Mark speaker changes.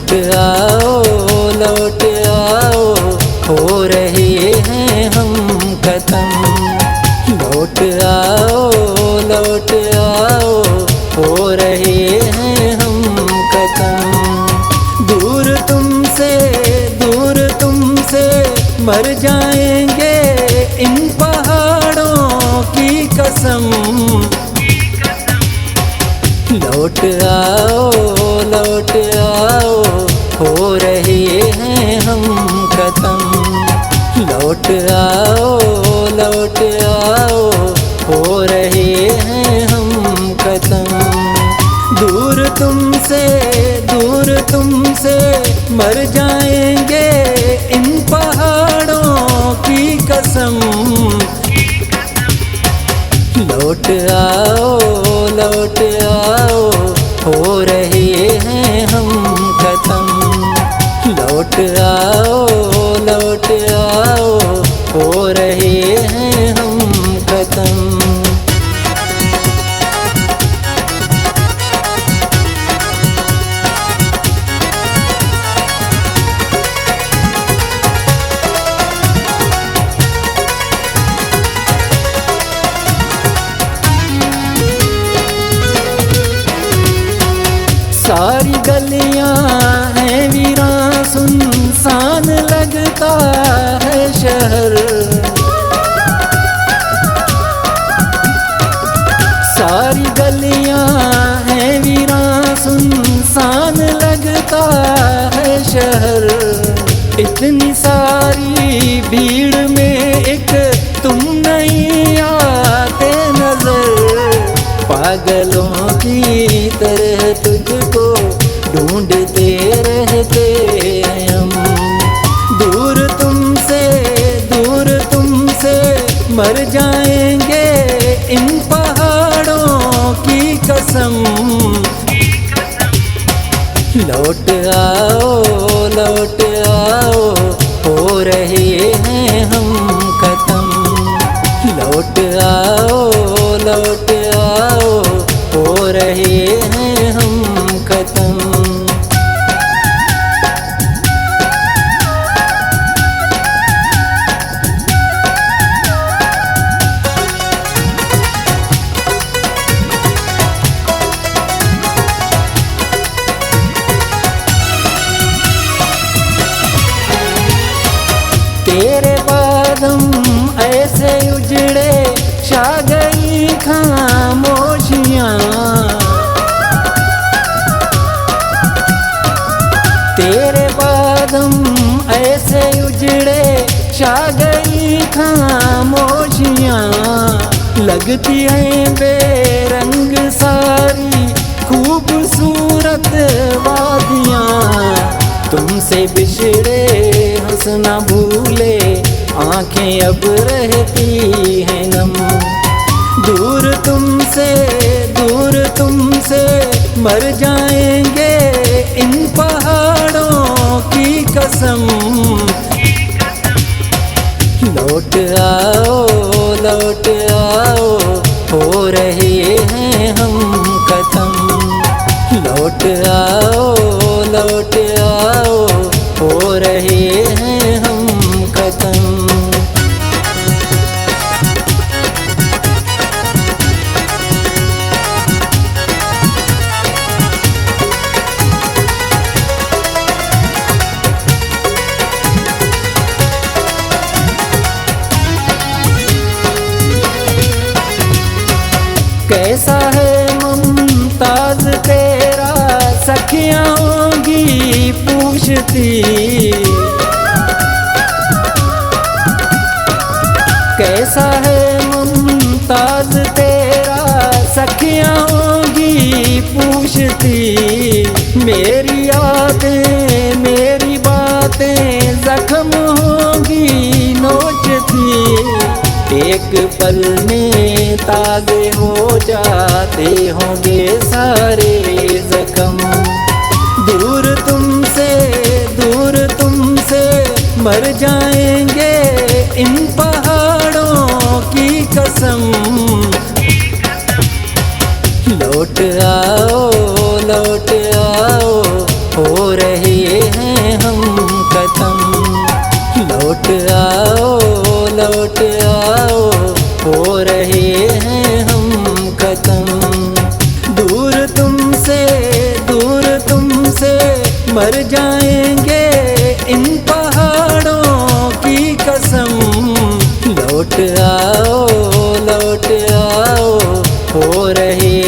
Speaker 1: लौट आओ लौट आओ, हो रहे हैं हम खत्म। लौट आओ लौट आओ, हो रहे हैं हम खत्म। दूर तुमसे मर जाएंगे इन पहाड़ों की कसम। लौट आओ, हो रहे हैं हम खत्म। लौट आओ, हो रहे हैं हम खत्म। दूर तुमसे मर जाएंगे इन पहाड़ों की कसम। लौट आओ, हो रहे हैं हम खत्म। लौट आओ, हो रहे हैं हम खत्म। सारी गलियां हैं वीरान, सुनसान लगता है शहर। सारी गलियां हैं वीरान, सुनसान लगता है शहर। इतनी सारी भीड़ में एक तुम नहीं आते नजर। पागलों की तरह तुझको ढूंढते रहते हैं हम। दूर तुमसे मर जाएंगे इन पहाड़ों की कसम। लौट आओ, हो रहे हैं हम खत्म। लौट आओ, हो रहे हैं हम खत्म। तेरे बाद हम ऐसे उजड़े, छा गई खामोशियाँ। तेरे बाद हम ऐसे उजड़े, छा गई खामोशियाँ। लगती हैं बेरंग सारी खूबसूरत वादियाँ। तुमसे बिछड़े हंसना भूले, आंखें अब रहती हैं नम। दूर तुमसे मर जाएंगे इन पहाड़ों की कसम। लौट आओ, हो रहे हैं हम खत्म। लौट आओ, हो रहे हैं हम खत्म। कैसा है मुमताज तेरा, सखियां होंगी पूछती। कैसा है मुमताज तेरा, सखियां होंगी पूछती। मेरी यादें मेरी बातें जख्म होंगी नोचती। एक पल में ताज़े हो जाते होंगे सारे जख्म। दूर तुमसे मर जाएंगे इन पहाड़ों की कसम। लौट आओ, हो रही मर जाएंगे इन पहाड़ों की कसम। लौट आओ हो रही